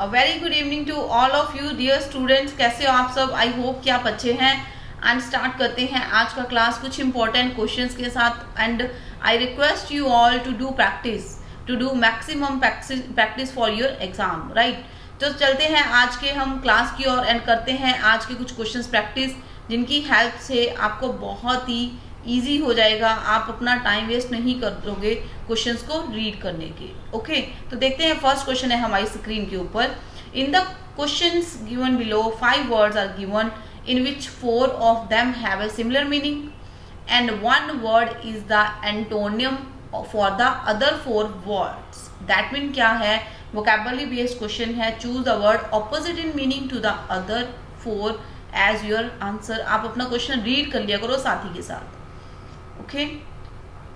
Very good evening to all of you dear students. कैसे हो आप सब? आई होप कि आप अच्छे हैं। एंड स्टार्ट करते हैं आज का क्लास कुछ इंपॉर्टेंट क्वेश्चंस के साथ। And I request you all to do practice, to do maximum practice for your exam, right. तो चलते हैं आज के हम क्लास की ओर एंड करते हैं आज के कुछ क्वेश्चंस प्रैक्टिस, जिनकी हेल्प से आपको बहुत ही ईजी हो जाएगा। आप अपना टाइम वेस्ट नहीं करोगे क्वेश्चंस को रीड करने के। ओके, तो देखते हैं फर्स्ट क्वेश्चन है हमारी स्क्रीन के ऊपर। In the questions given below 5 words are given in which 4 of them have a similar meaning and 1 word is the antonym for the other 4 words. That mean क्या है? Vocabulary based question है। Choose the word opposite in meaning to the other 4 as your answer. आप अपना question read कर लिया करो साथी के साथ। ओके,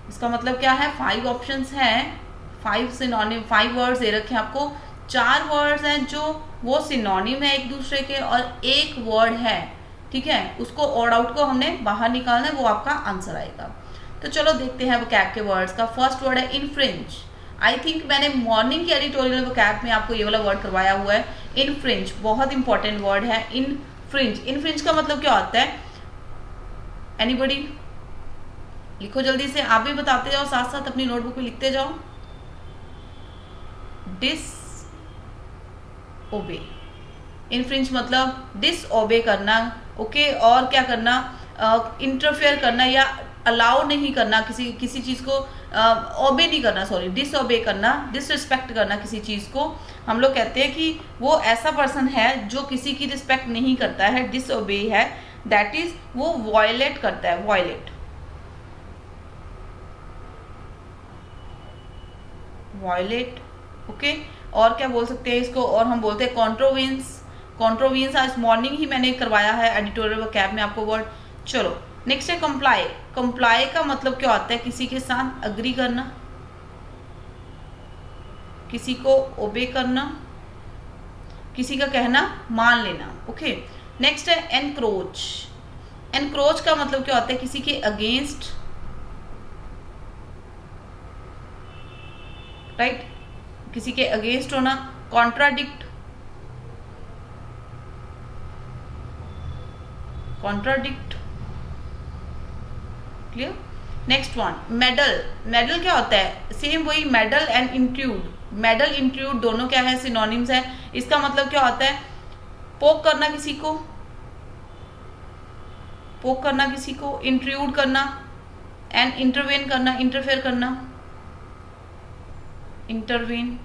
इसका मतलब क्या है? 5 ऑप्शंस हैं, 5 सिनोनिम, 5 वर्ड्स दे रखे हैं आपको। 4 वर्ड्स हैं जो वो सिनोनिम है एक दूसरे के, और एक वर्ड है, ठीक है, उसको ऑड आउट को हमने बाहर निकालना है, वो आपका आंसर आएगा। तो चलो देखते हैं वोकैब के वर्ड्स का। फर्स्ट वर्ड है इनफ्रिंज। आई थिंक मैंने मॉर्निंग के एडिटोरियल वोकैब में आपको ये वाला वर्ड करवाया हुआ है। इनफ्रिंज बहुत इंपॉर्टेंट वर्ड है। इनफ्रिंज, इनफ्रिंज का मतलब क्या होता है? एनीबडी लिखो जल्दी से, आप भी बताते जाओ, साथ साथ अपनी नोटबुक में लिखते जाओ। डिस ओबे, इनफ्रिंज मतलब डिस ओबे करना। ओके, और क्या करना? इंटरफेयर करना या अलाउ नहीं करना, किसी चीज को ओबे नहीं करना, सॉरी, डिस ओबे करना, डिसरिस्पेक्ट करना किसी चीज को। हम लोग कहते हैं कि वो ऐसा पर्सन है जो किसी की रिस्पेक्ट नहीं करता है, डिस ओबे है, दैट इज वो वायलेट करता है, वायलेट, वायलेट। ओके, और क्या बोल सकते हैं इसको? और हम बोलते हैं कॉन्ट्रोविंस। कॉन्ट्रोविंस आज मॉर्निंग ही मैंने करवाया है एडिटोरियल वोकैब में आपको वर्ड। चलो नेक्स्ट है कंप्लाई। कंप्लाई का मतलब क्या होता है? किसी के साथ अग्री करना, किसी को ओबे करना, किसी का कहना मान लेना। ओके, नेक्स्ट है एनक्रोच। एनक्रोच का मतलब क्या होता है? किसी के अगेंस्ट, राइट, किसी के अगेंस्ट होना। Contradict, contradict, clear. Next one medal. Medal क्या होता है? सेम वही, medal and intrude. Medal intrude दोनों क्या है? सिनोनिम्स है। इसका मतलब क्या होता है? पोक करना किसी को, पोक करना किसी को, इंट्रूड करना, एंड इंटरवेन करना, इंटरफेयर करना, इंटरवेन।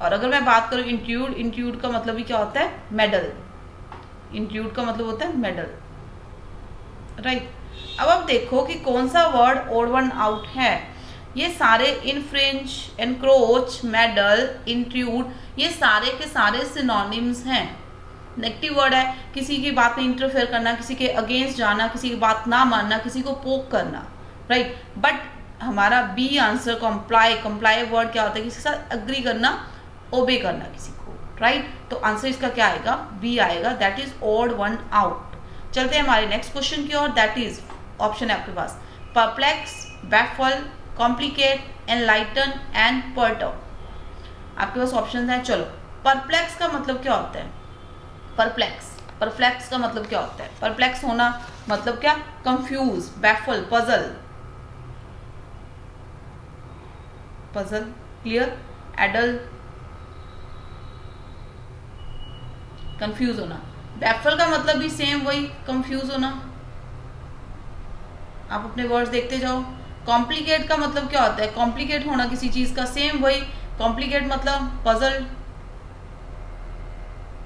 और अगर मैं बात करूं इंट्रूड, इंट्रूड का मतलब ही क्या होता है? मेडल। इंट्रूड का मतलब होता है मेडल, राइट। अब आप देखो कि कौन सा वर्ड ओड वन आउट है। ये सारे इनफ्रिंज, एनक्रोच, मेडल, इंट्रूड, ये सारे के सारे सिनोनिम्स हैं। नेगेटिव वर्ड है, किसी की बात में इंटरफेयर करना, किसी के अगेंस्ट जाना, किसी की बात ना मानना, किसी को पोक करना, राइट। बट हमारा B answer comply. Comply word क्या होता है? किसी के साथ अग्री करना, ओबे करना किसी को, राइट। तो आंसर इसका क्या आएगा? बी आएगा, that is odd one out. चलते हैं हमारे नेक्स्ट क्वेश्चन की ओर। दैट इज ऑप्शन है आपके पास perplex, baffle, complicate, enlighten and perturb. आपके पास ऑप्शन है। चलो, परप्लेक्स का मतलब क्या होता है? परप्लेक्स, परप्लेक्स का मतलब क्या होता है? परप्लेक्स होना मतलब क्या? Confuse, baffle, puzzle, puzzle, clear. Addle, confuse होना। बैफल का मतलब भी सेम वही, कंफ्यूज होना। आप अपने वर्ड्स देखते जाओ। कॉम्प्लिकेट का मतलब क्या होता है? कॉम्प्लिकेट होना किसी चीज का, सेम वही, कॉम्प्लिकेट मतलब पजल।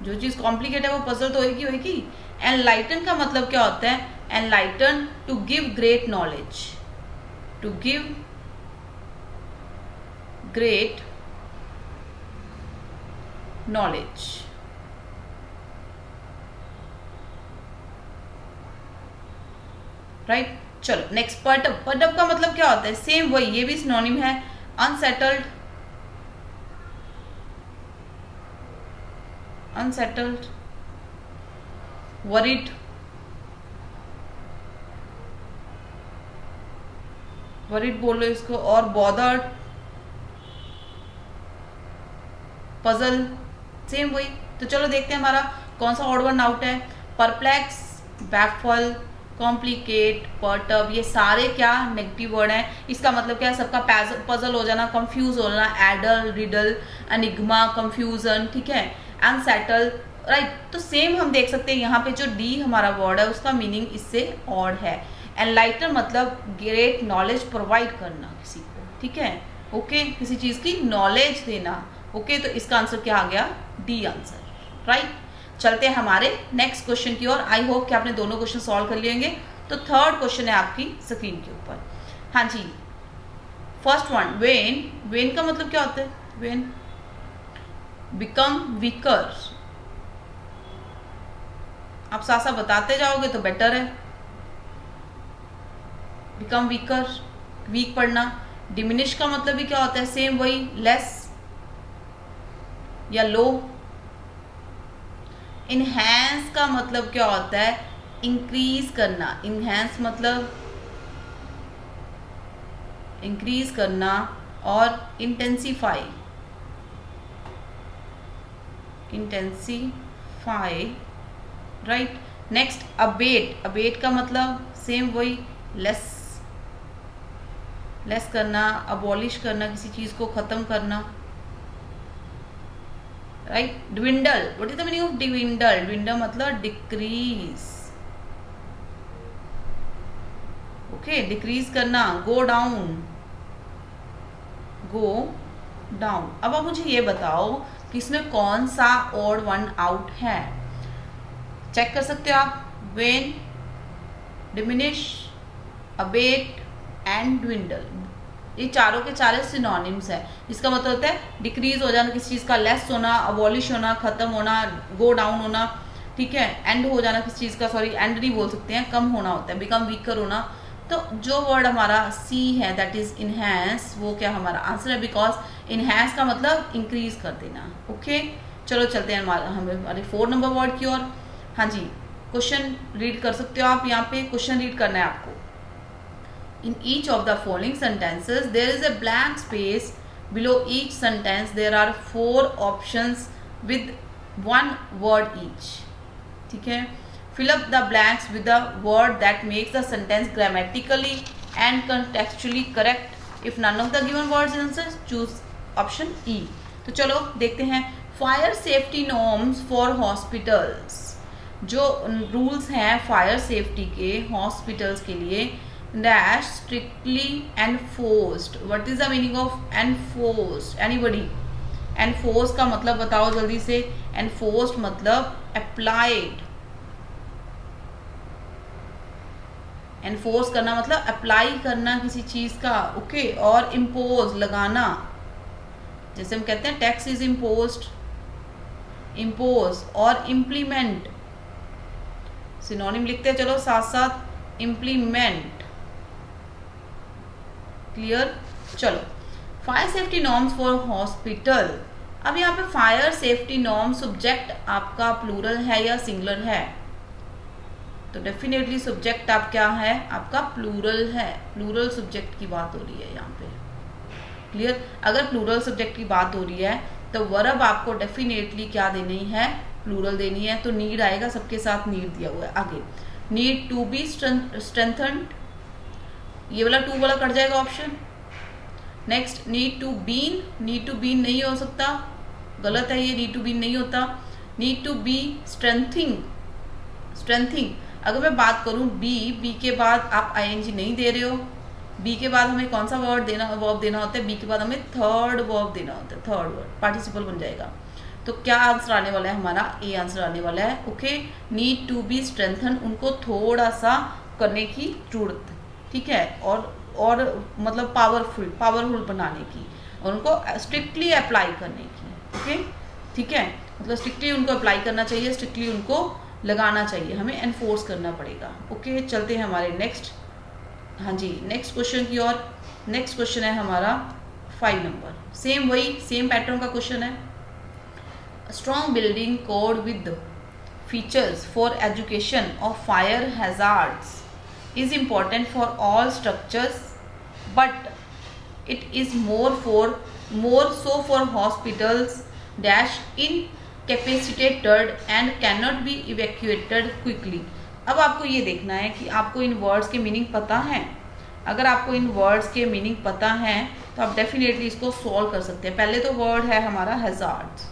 जो चीज कॉम्प्लिकेट है वो पजल तो होगी होगी। एनलाइटन का मतलब क्या होता है? Enlighten, to give great knowledge, to give great knowledge, right. चलो नेक्स्ट पर्टब। पर्टब का मतलब क्या होता है? सेम वही, ये भी सिनोनिम है। अनसेटल्ड, अनसेटल्ड, वरीड, वरीड बोलो इसको, और बॉदर्ड, पजल, सेम वही। तो चलो देखते हैं हमारा कौन सा ऑड वन आउट है। परप्लेक्स, बैफल, कॉम्प्लिकेट, पर्टर्ब, ये सारे क्या नेगेटिव वर्ड हैं। इसका मतलब क्या है, सबका पजल हो जाना, कंफ्यूज हो जाना, एडल, रिडल, एनिग्मा, कंफ्यूजन, ठीक है, अनसेटल, राइट। तो सेम हम देख सकते हैं यहाँ पे जो डी हमारा वर्ड है उसका मीनिंग इससे ऑड है। एनलाइटन मतलब ग्रेट नॉलेज प्रोवाइड करना किसी को, ठीक है, ओके, किसी चीज़ की नॉलेज देना, ओके। तो इसका आंसर क्या आ गया, डी आंसर, राइट। चलते हैं हमारे नेक्स्ट क्वेश्चन की ओर। आई होप कि आपने दोनों क्वेश्चन सॉल्व कर लेंगे। तो थर्ड क्वेश्चन है आपकी स्क्रीन के ऊपर। हाँ जी, फर्स्ट वन, वेन, वेन का मतलब क्या होता है, वेन बिकम वीकर। आप साथ साथ बताते जाओगे तो बेटर है। बिकम वीकर, वीक पढ़ना। डिमिनिश का मतलब भी क्या होता है, सेम वही, लेस या लो। इनहैंस का मतलब क्या होता है, इंक्रीज करना। इनहैंस मतलब इंक्रीज करना। और intensify, intensify, right. Next abate, abate का मतलब सेम वही, लेस, लेस करना, अबॉलिश करना, किसी चीज को खत्म करना, right. Dwindle, what is the meaning of dwindle, dwindle मतलब डिक्रीज, ओके, डिक्रीज करना। Go down, go down. अब आप मुझे ये बताओ कि इसमें कौन सा ऑड वन आउट है। चेक कर सकते हो आप, when, diminish, abate and dwindle, ये चारों के चारों सिनोनिम्स है। इसका मतलब होता है डिक्रीज हो जाना किसी चीज़ का, लेस होना, अबॉलिश होना, खत्म होना, गो डाउन होना, ठीक है, एंड हो जाना किसी चीज़ का, सॉरी एंड नहीं बोल सकते हैं, कम होना होता है, बिकम वीकर होना। तो जो वर्ड हमारा सी है दैट इज इनहैंस, वो क्या हमारा आंसर है, बिकॉज इनहैंस का मतलब इंक्रीज कर देना, ओके। चलो चलते हैं हमारे 4 नंबर वर्ड की ओर। हाँ जी, क्वेश्चन रीड कर सकते हो आप, यहाँ पे क्वेश्चन रीड करना है आपको। In each of the following sentences, there is a blank space. Below each sentence, there are 4 options with 1 word each. ठीक है, fill up the blanks with the word that makes the sentence grammatically and contextually correct. If none of the given words is answered, choose option E. तो चलो देखते हैं। Fire safety norms for hospitals. जो rules हैं fire safety के hospitals के लिए, dash strictly enforced. What is the meaning of enforced? Anybody? Enforced का मतलब बताओ जल्दी से। enforced मतलब applied. enforce करना मतलब अप्लाई करना किसी चीज का, ओके। और impose लगाना, जैसे हम कहते हैं टैक्स इज imposed, impose। और implement, सिनोनिम लिखते हैं चलो साथ साथ, implement, क्लियर। चलो, fire safety norms for hospital. अब यहाँ पे फायर सेफ्टी नॉर्म सब्जेक्ट आपका प्लूरल है या सिंगुलर है, तो डेफिनेटली सब्जेक्ट आप क्या है, आपका प्लूरल है, प्लूरल सब्जेक्ट की बात हो रही है यहाँ पे, क्लियर। अगर प्लूरल सब्जेक्ट की बात हो रही है तो वर्ब आपको डेफिनेटली क्या देनी है, प्लूरल देनी है। तो नीड आएगा, सबके साथ नीड दिया हुआ है। आगे, नीड टू बी स्ट्रेंथन्ड, ये वाला टू वाला कट जाएगा option. Next, need to been, need to been नहीं हो सकता, गलत है ये, नीड टू बीन नहीं होता। Need to be strengthening, strengthening अगर मैं बात करूं बी के बाद आप आईएनजी नहीं दे रहे हो, बी के बाद हमें कौन सा वर्ब देना होता है, बी के बाद हमें थर्ड वर्ब देना होता है, थर्ड वर्ब पार्टिसिपल बन जाएगा। तो क्या आंसर आने वाला है हमारा, ए आंसर आने वाला है, okay. Need to be strengthen, उनको थोड़ा सा करने की जरूरत, ठीक है, और मतलब पावरफुल बनाने की, और उनको स्ट्रिक्टली अप्लाई करने की, ओके, ठीक है, मतलब स्ट्रिक्टली उनको अप्लाई करना चाहिए, स्ट्रिक्टली उनको लगाना चाहिए, हमें एनफोर्स करना पड़ेगा, ओके। चलते हैं हमारे नेक्स्ट, हाँ जी, नेक्स्ट क्वेश्चन की ओर। नेक्स्ट क्वेश्चन है हमारा 5 नंबर, सेम वही सेम पैटर्न का क्वेश्चन है। Strong building code with features for education of fire hazards is important for all structures, but it is more so for hospitals, dash incapacitated and can not B evacuated quickly. अब आपको ये देखना है कि आपको इन words के meaning पता है। अगर आपको इन वर्ड्स के मीनिंग पता है तो आप डेफिनेटली इसको सॉल्व कर सकते हैं। पहले तो वर्ड है हमारा हैजार्ड्स।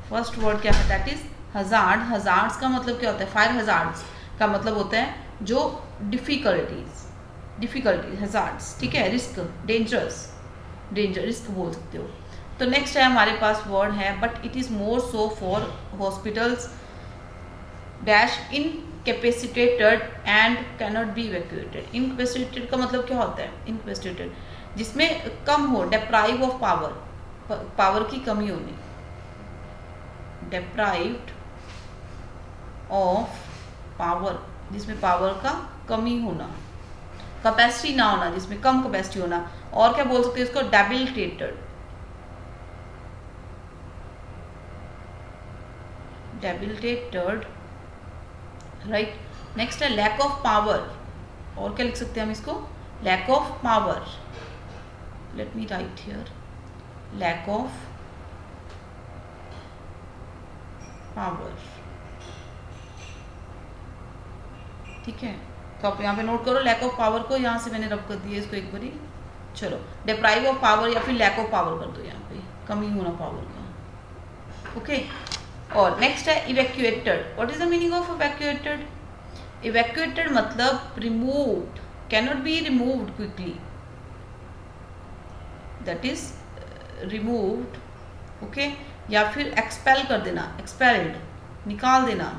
फर्स्ट वर्ड क्या है? That is hazard. हजार्ड्स का मतलब क्या होता है? फायर हजार्ड्स का मतलब होता है जो डिफिकल्टीज हजार्ड्स, ठीक है। रिस्क, डेंजर रिस्क बोल सकते हो। तो नेक्स्ट है हमारे पास वर्ड है but it is more so for hospitals dash incapacitated and can not B evacuated. Incapacitated का मतलब क्या होता है? इनकैपेसिटेटेड जिसमें कम हो, डेप्राइव ऑफ पावर की कमी होनी, डेप्राइव्ड ऑफ पावर जिसमें पावर का कमी होना, कैपेसिटी ना होना जिसमें कम कैपेसिटी होना। और क्या बोल सकते हैं इसको? Debilitated, right. नेक्स्ट है लैक ऑफ पावर। और क्या लिख सकते हैं हम इसको? Lack of power. Let me write here, lack of power, ठीक है। तो आप यहाँ पे नोट करो लैक ऑफ पावर को, यहाँ से मैंने रब कर दिया इसको एक बारी। चलो डिप्राइव ऑफ पावर या फिर लैक ऑफ पावर कर दो, यहाँ पे कमी होना पावर का, ओके। और नेक्स्ट है evacuated. What is the meaning of evacuated? Evacuated मतलब removed, can not be removed quickly, that is removed, okay. या फिर एक्सपेल कर देना, एक्सपेल्ड, निकाल देना,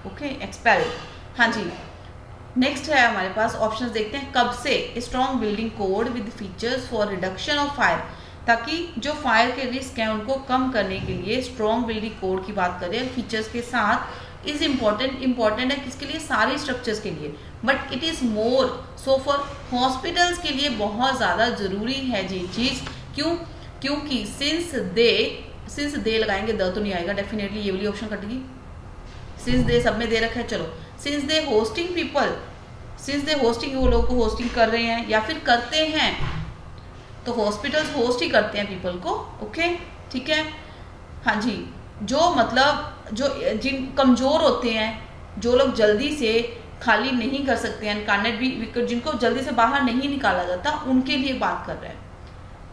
ओके, एक्सपेल्ड। हाँ जी, नेक्स्ट है हमारे पास ऑप्शंस देखते हैं। कब से? Strong building code with features for reduction of fire, ताकि जो फायर के रिस्क हैं उनको कम करने के लिए स्ट्रॉन्ग बिल्डिंग कोड की बात करें फीचर्स के साथ। इज इम्पॉर्टेंट है किसके लिए? सारे स्ट्रक्चर्स के लिए, but it is more so for hospitals के लिए बहुत ज़्यादा ज़रूरी है ये चीज़। क्यों? क्योंकि सिंस दे लगाएंगे, द तो नहीं आएगा, डेफिनेटली ये वाली ऑप्शन कटेगी। सिंस दे सब में दे रखा है, चलो since they hosting people, since they hosting, वो लोग को होस्टिंग कर रहे हैं या फिर करते हैं, तो हॉस्पिटल्स होस्ट ही करते हैं पीपल को, ओके, ठीक है। हाँ जी, जो मतलब जो जिन कमज़ोर होते हैं, जो लोग जल्दी से खाली नहीं कर सकते हैं, कैन बी, जिनको जल्दी से बाहर नहीं निकाला जाता, उनके लिए बात कर रहे हैं,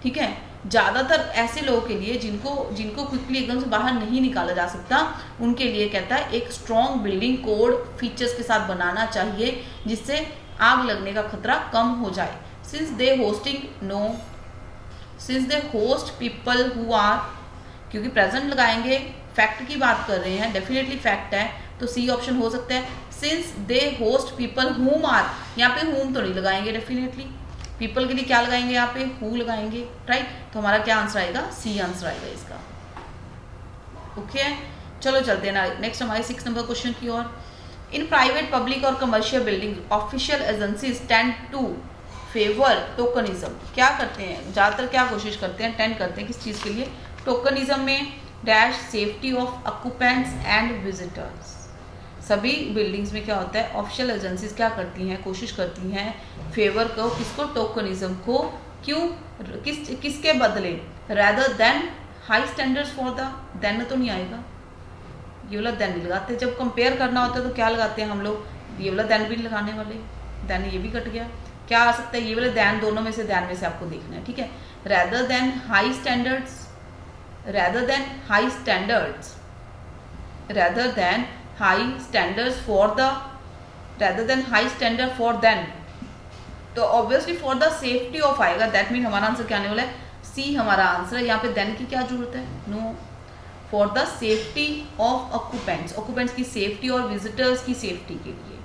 ठीक है। ज़्यादातर ऐसे लोगों के लिए जिनको क्विकली एकदम से बाहर नहीं निकाला जा सकता, उनके लिए कहता है एक स्ट्रॉन्ग बिल्डिंग कोड फीचर्स के साथ बनाना चाहिए जिससे आग लगने का खतरा कम हो जाए। Since they hosting, no, since they host people who are, क्योंकि प्रेजेंट लगाएंगे, फैक्ट की बात कर रहे हैं, डेफिनेटली फैक्ट है, तो सी ऑप्शन हो सकता है। Since they host people whom are, यहाँ पे हुम तो नहीं लगाएंगे, डेफिनेटली पीपल के लिए क्या लगाएंगे? यहाँ पे हु लगाएंगे, राइट। तो हमारा क्या आंसर आएगा? सी आंसर आएगा इसका, ओके। चलो चलते हैं ना नेक्स्ट हमारे 6 नंबर क्वेश्चन की ओर। इन प्राइवेट, पब्लिक और commercial building official agencies tend to favour tokenism. क्या करते हैं? ज़्यादातर क्या कोशिश करते हैं? टेंड करते हैं किस चीज़ के लिए? टोकनिज्म में dash safety of occupants and visitors. सभी बिल्डिंग्स में क्या होता है? ऑफिशियल एजेंसीज क्या करती हैं? कोशिश करती हैं फेवर को, किसको? टोकनिज्म को। क्यों? किसके बदले? Rather than high standards for the, then तो नहीं आएगा, ये वाला देन भी लगाते हैं। जब कंपेयर करना होता है तो क्या लगाते हैं हम लोग? ये वाला देन भी लगाने वाले, देन ये भी कट गया, क्या आ सकता है? ये वाले देन, दोनों में से देन में से आपको देखना है, ठीक है। Rather than high standards, rather than high standards, rather than high standards for the, rather than high standard for then, तो obviously for the safety of आएगा। दैट मीन हमारा आंसर क्या आने वाला है? सी हमारा आंसर है। यहाँ पे देन की क्या जरूरत है? No, for the safety of occupants, occupants की सेफ्टी और विजिटर्स की सेफ्टी के लिए।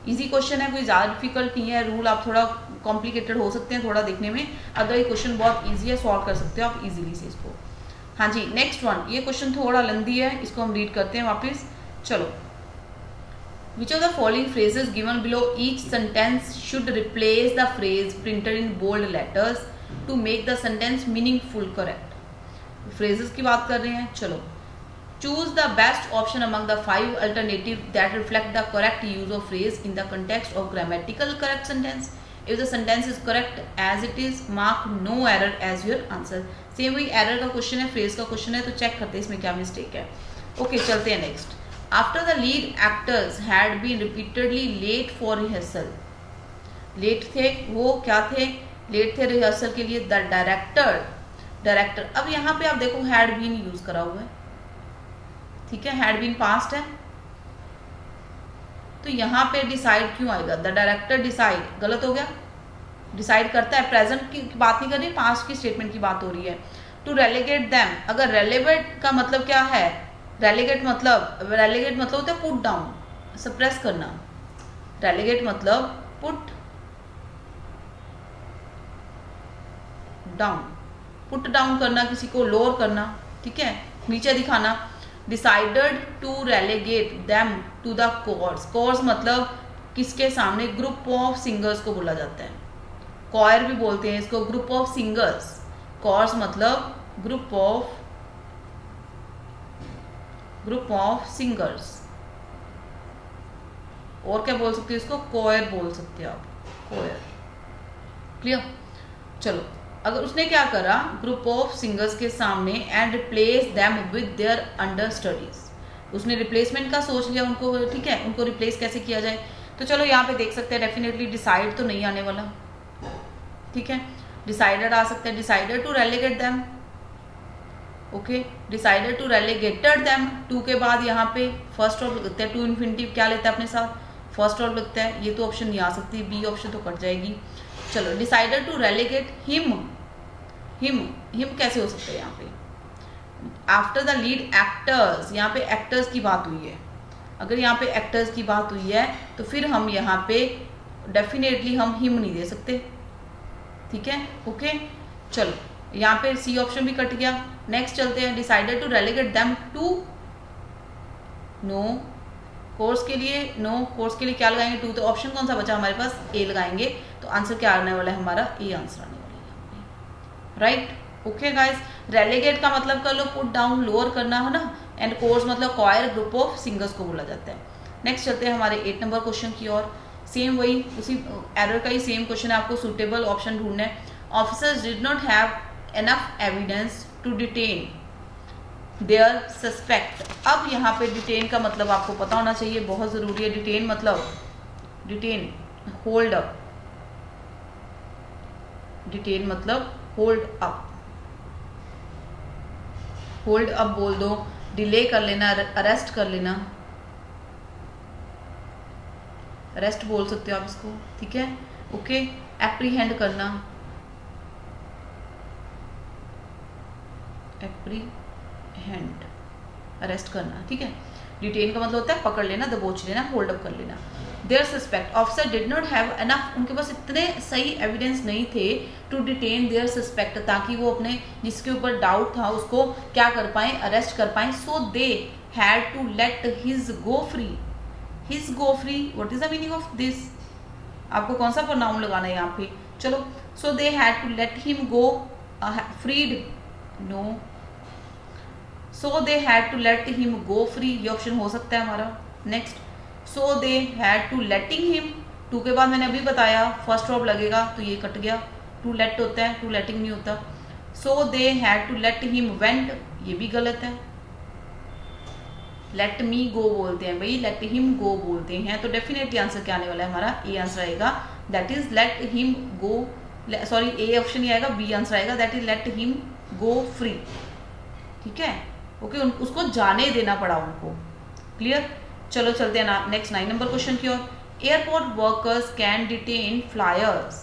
इजी क्वेश्चन है, कोई ज़्यादा डिफिकल्ट नहीं है। रूल आप थोड़ा कॉम्प्लिकेटेड हो सकते हैं थोड़ा देखने में, अगर ये क्वेश्चन बहुत ईजी है, सॉल्व कर सकते हो आप इजीली से इसको। हाँ जी, नेक्स्ट वन, ये क्वेश्चन थोड़ा लंबी है, इसको हम रीड करते हैं वापस। चलो, Which of the following phrases given below each sentence should replace the phrase printed in bold letters to make the sentence meaningful? Correct. Phrases की बात कर रहे हैं। चलो, choose the best option among the 5 alternatives that reflect the correct use of phrase in the context of grammatical correct sentence. If the sentence is correct as it is, mark no error as your answer. Same वही error का question है, phrase का question है, तो check करते हैं इसमें क्या मिस्टेक है। ओके, चलते हैं next. After the lead actors had been repeatedly late for rehearsal, late थे वो, क्या थे, लेट थे रिहर्सल के लिए। द डायरेक्टर, अब यहाँ पे आप देखो हैड बीन यूज करा हुआ है, ठीक है, हैड बीन पास्ट है, तो यहाँ पे डिसाइड क्यों आएगा? द डायरेक्टर डिसाइड, गलत हो गया, डिसाइड करता है, प्रेजेंट की बात नहीं कर रही, पास्ट की स्टेटमेंट की बात हो रही है। टू रेलीगेट देम, अगर रेलेवेट का मतलब क्या है, रेलीगेट मतलब होता है पुट डाउन, सप्रेस करना। रेलीगेट मतलब पुट डाउन करना, किसी को लोअर करना, ठीक है, नीचे दिखाना। Decided to relegate them to the course मतलब किसके सामने? ग्रुप ऑफ सिंगर्स को बोला जाता है, कॉयर भी बोलते हैं इसको, ग्रुप ऑफ सिंगर्स। कोर्स मतलब ग्रुप ऑफ सिंगर्स, और क्या बोल सकते हैं इसको? कॉयर बोल सकते हैं आप, कॉयर। क्लियर? चलो, अगर उसने क्या करा ग्रुप ऑफ सिंगर्स के सामने, and replace them with their under studies, उसने रिप्लेसमेंट का सोच लिया उनको, ठीक है, उनको रिप्लेस कैसे किया जाए। तो चलो यहाँ पे देख सकते हैं, डेफिनेटली डिसाइड तो नहीं आने वाला, ठीक है, डिसाइडेड आ सकता है, decided to relegate them, okay, decided to relegated them. To के बाद यहाँ पे फर्स्ट ऑफ लगता है, टू इन्फिनिटिव क्या लेता है अपने साथ? फर्स्ट ऑफ लगता है, ये तो ऑप्शन नहीं आ सकती, बी ऑप्शन तो कट जाएगी। चलो, डिसाइडेड टू रेलीगेट हिम कैसे हो सकता है यहाँ पे? आफ्टर द लीड एक्टर्स, यहाँ पे एक्टर्स की बात हुई है, अगर यहाँ पे एक्टर्स की बात हुई है तो फिर हम यहाँ पे डेफिनेटली हम हिम नहीं दे सकते, ठीक है, ओके। चलो, यहाँ पे सी ऑप्शन भी कट गया। नेक्स्ट चलते हैं, decided to relegate them to no course के लिए क्या लगाएंगे? टू, तो ऑप्शन कौन सा बचा हमारे पास? ए लगाएंगे, तो आंसर क्या आने वाला है हमारा? ए आंसर आने वाला है, राइट। ओके गाइस, रेलीगेट का मतलब कर लो पुट डाउन, लोअर करना, है ना, एंड कोर्स मतलब क्वायर, ग्रुप ऑफ सिंगर्स को बोला जाता है। नेक्स्ट चलते हैं हमारे 8 नंबर क्वेश्चन की ओर। सेम वही, उसी एरर का ही सेम क्वेश्चन है, आपको सूटेबल ऑप्शन ढूंढना है। Officers did not have enough evidence to detain their suspect. अब यहाँ पे डिटेन का मतलब आपको पता होना चाहिए, बहुत ज़रूरी है। डिटेन मतलब होल्ड अप, डिटेन मतलब होल्ड अप, होल्ड अप बोल दो, डिले कर लेना, अरेस्ट कर लेना, अरेस्ट बोल सकते हो आप इसको, ठीक है, ओके। एप्रीहेंड करना, एप्रीहेंड, अरेस्ट करना, ठीक है। डिटेन का मतलब होता है पकड़ लेना, दबोच लेना, होल्ड अप कर लेना। Their suspect, officer did not have enough, उनके पास इतने सही एविडेंस नहीं थे टू डिटेन देयर सस्पेक्ट, ताकि वो अपने जिसके ऊपर डाउट था उसको क्या कर पाए? अरेस्ट कर पाए। So they had to let his go free. His go free, what is the meaning of this? आपको कौन सा प्रोनाउन लगाना है यहाँ पे? चलो, so they had to let him go freed, no, so they had to let him go free, ये option हो सकता है हमारा। Next, so they had to letting him, to के बाद मैंने अभी बताया फर्स्ट ऑफ लगेगा तो ये कट गया, टू लेट होता है, टू लेटिंग नहीं होता। So they had to let him went, ये भी गलत है, लेट मी गो बोलते हैं भाई, लेट हिम गो बोलते हैं, तो डेफिनेटली आंसर क्या आने वाला है हमारा? ए आंसर आएगा, that is let him go, sorry A option ही आएगा, बी आंसर आएगा, that is let him go free, ठीक है, ओके। उसको जाने देना पड़ा उनको, क्लियर। चलो चलते हैं नेक्स्ट 9 नंबर क्वेश्चन की ओर। Airport workers can detain flyers,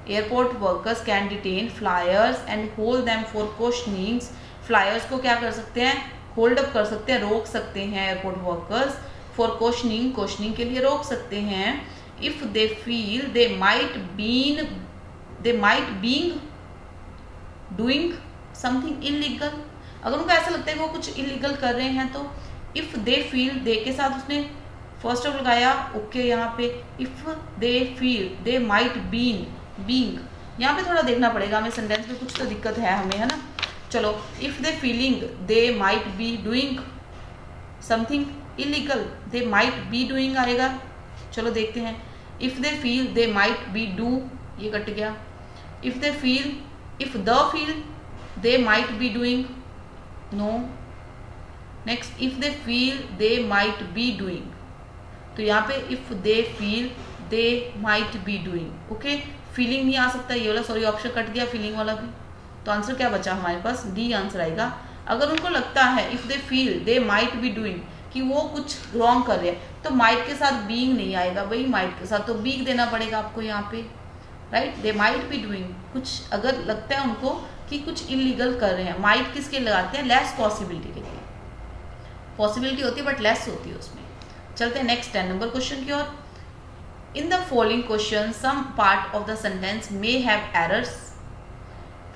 airport workers can detain flyers and hold them for questionings. Flyers को क्या कर सकते हैं? होल्ड अप कर सकते हैं, रोक सकते हैं airport workers, for questioning, questioning के लिए रोक सकते हैं। If they feel they might being doing something illegal, अगर उनको ऐसा लगता है कि वो कुछ इलीगल कर रहे हैं, तो इफ दे फील, दे के साथ उसने फर्स्ट ऑफ लगाया, ओके, यहाँ पे if they feel they might being, यहाँ पे थोड़ा देखना पड़ेगा हमें, सेंटेंस में कुछ तो दिक्कत है हमें, है ना। चलो, if they feeling they might be doing something illegal, they might be doing आएगा। चलो देखते हैं, if they feel they might be do, ये कट गया. If they feel, if the feel they might be doing, no. Next, if they feel they might be doing, तो यहाँ पे if they feel they might be doing. Okay, feeling नहीं आ सकता ये वाला, सॉरी ऑप्शन कट गया feeling वाला भी. तो आंसर क्या बचा हमारे पास, डी आंसर आएगा. अगर उनको लगता है if they feel they might be doing कि वो कुछ रॉन्ग कर रहे हैं, तो माइट के साथ बीइंग नहीं आएगा भाई, माइट के साथ तो बीइंग देना पड़ेगा आपको यहाँ पे, right. They might be doing, कुछ अगर लगता है उनको कि कुछ इलीगल कर रहे हैं. माइट किसके लगाते हैं, लेस पॉसिबिलिटी के लिए. पॉसिबिलिटी होती है बट लेस होती है उसमें. चलते हैं नेक्स्ट 10 नंबर क्वेश्चन की ओर. In the following question some part of the sentence may have errors.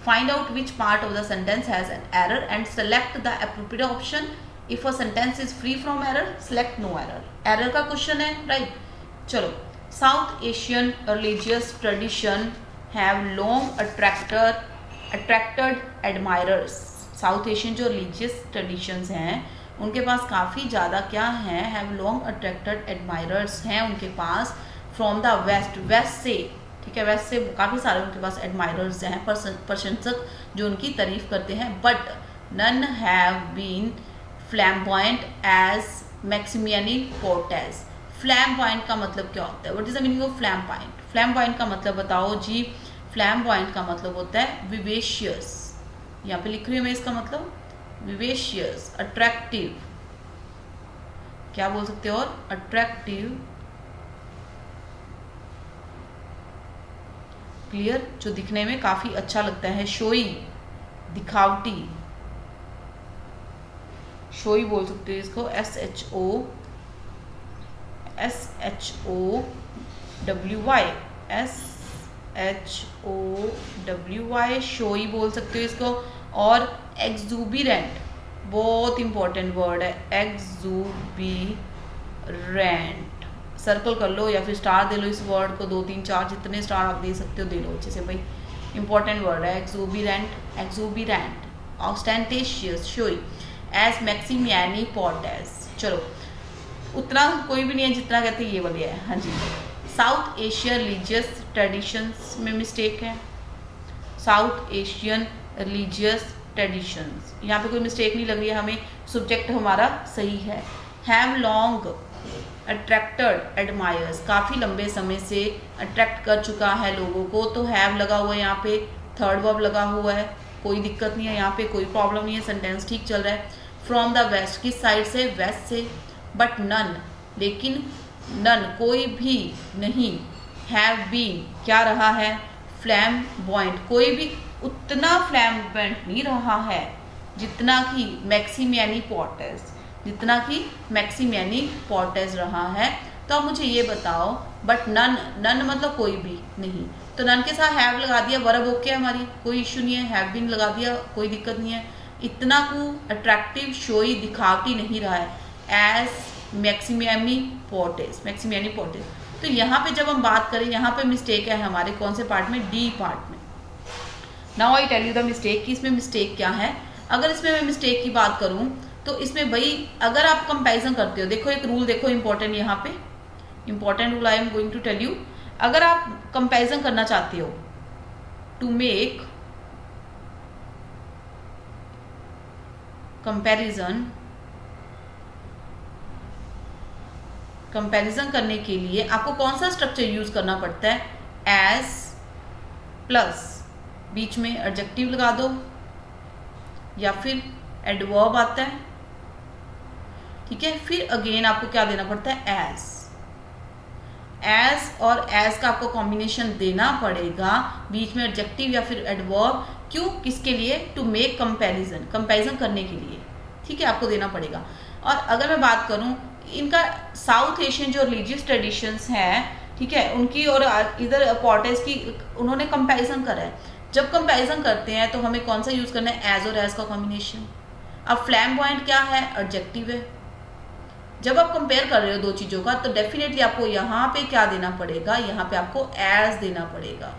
Find out which part of the sentence has an error and select the appropriate option. If a sentence is free from error, select no error. Error का question है, right. चलो, South Asian religious tradition have long attracted admirers. South Asian जो religious traditions हैं उनके पास काफ़ी ज़्यादा क्या हैं, have long attracted admirers हैं उनके पास from the west, west से, ठीक है, वैसे से काफ़ी सारे उनके पास एडमायरर्स हैं, प्रशंसक जो उनकी तारीफ करते हैं. But none have been flamboyant as Maximiani Portes. Flamboyant का मतलब क्या होता है, what is the meaning of flamboyant. Flamboyant का मतलब बताओ जी. फ्लैम्बॉयंट का मतलब होता है विवेशियस. यहाँ पे लिख रही हूँ मैं इसका मतलब, विवेशियस, अट्रैक्टिव, क्या बोल सकते हो, और अट्रैक्टिव, क्लियर, जो दिखने में काफी अच्छा लगता है. शोई, दिखावटी, शोई बोल सकते हो इसको, SHOWY, शोई बोल सकते हो इसको. और एक्सूबिरेंट, बहुत इंपॉर्टेंट वर्ड है, एक्सूबिरेंट. सर्कल कर लो या फिर स्टार दे लो इस वर्ड को, 2 3 4 जितने स्टार आप दे सकते हो दे लो अच्छे से भाई. इंपॉर्टेंट वर्ड है एक्सूबिरेंट, एक्सूबिरेंट. ऑस्टेंटेशियस, शोई, एज मैक्सिमियानी पोर्टेस. चलो, उतना कोई भी नहीं है जितना कहते ये वाली है. हाँ जी. साउथ एशियन रिलीजियस ट्रेडिशंस में मिस्टेक है. साउथ एशियन रिलीजियस ट्रेडिशंस, यहाँ पे कोई मिस्टेक नहीं लग रही है हमें, सब्जेक्ट हमारा सही है. हैव लॉन्ग अट्रैक्टेड एडमायर्स, काफ़ी लंबे समय से अट्रैक्ट कर चुका है लोगों को, तो हैव लगा हुआ है यहाँ पे, थर्ड वर्ब लगा हुआ है, कोई दिक्कत नहीं है यहाँ पे, कोई प्रॉब्लम नहीं है, सेंटेंस ठीक चल रहा है. फ्रॉम द वेस्ट, किस साइड से, वेस्ट से. बट नन, लेकिन नन, कोई भी नहीं. हैव बीन, क्या रहा है, फ्लैम्बॉयंट, कोई भी उतना फ्लैम्बॉयंट नहीं रहा है जितना कि मैक्सिमियानी पोर्टेस, जितना कि मैक्सिमियानी पोर्टेस रहा है. तो अब मुझे ये बताओ, बट नन, नन मतलब कोई भी नहीं, तो नन के साथ हैव लगा दिया, वर्ब ओके है हमारी, कोई इश्यू नहीं है. हैव बीन लगा दिया, कोई दिक्कत नहीं है. इतना को अट्रैक्टिव, शोई, दिखावटी नहीं रहा है, एज मैक्सिमियानी पोर्टेस, मैक्सिमियानी पोर्टेस. तो यहाँ पे जब हम बात करें, यहाँ पे मिस्टेक है हमारे कौन से पार्ट में, डी पार्ट में. Now I tell you the mistake, कि इसमें मिस्टेक क्या है. अगर इसमें मैं मिस्टेक की बात करूँ तो इसमें भाई अगर आप कंपैरिजन करते हो, देखो एक रूल देखो इंपॉर्टेंट, यहाँ पे important rule I am going to tell you. अगर आप कंपैरिजन करना चाहते हो, टू मेक कंपैरिजन करने के लिए आपको कौन सा स्ट्रक्चर यूज करना पड़ता है, एज प्लस बीच में एडजेक्टिव लगा दो, या फिर एडवर्ब आता है, ठीक है. फिर अगेन आपको क्या देना पड़ता है, एज. एज और एज का आपको कॉम्बिनेशन देना पड़ेगा, बीच में एडजेक्टिव या फिर एडवर्ब. क्यों, किसके लिए, टू मेक कंपैरिजन, कंपैरिजन करने के लिए, ठीक है, आपको देना पड़ेगा. और अगर मैं बात करूं इनका, साउथ एशियन जो रिलीजियस ट्रेडिशंस हैं, ठीक है, उनकी और इधर पोर्टेस की उन्होंने कंपैरिजन करा है. जब कंपैरिजन करते हैं तो हमें कौन सा यूज करना है, एज और एज का कॉम्बिनेशन. अब फ्लैम्बॉयंट क्या है, एडजेक्टिव है. जब आप कंपेयर कर रहे हो दो चीजों का, तो डेफिनेटली आपको यहाँ पे क्या देना पड़ेगा, यहाँ पे आपको एज देना पड़ेगा.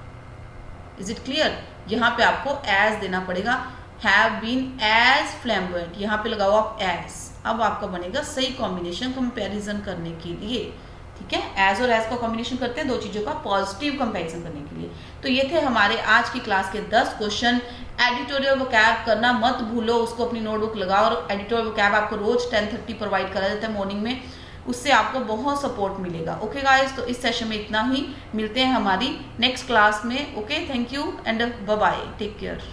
इज इट क्लियर, यहाँ पे आपको एज देना पड़ेगा. हैव बीन एज फ्लैम्बॉयंट, यहाँ पे लगाओ आप एज. अब आपका बनेगा सही कॉम्बिनेशन कंपैरिजन करने के लिए, ठीक है। एज और एज का कॉम्बिनेशन करते हैं दो चीज़ों का पॉजिटिव कंपैरिजन करने के लिए। तो ये थे हमारे आज की क्लास के 10 क्वेश्चन। एडिटोरियल वोकैब करना मत भूलो, उसको अपनी नोटबुक लगाओ। और एडिटोरियल वोकैब आपको रोज 10:30 प्रोवाइड करा जाता है मॉर्निंग में, उससे आपको बहुत सपोर्ट मिलेगा। ओके गाइस, तो इस सेशन में इतना ही, मिलते हैं हमारी नेक्स्ट क्लास में। Okay, thank you and bye bye, take care.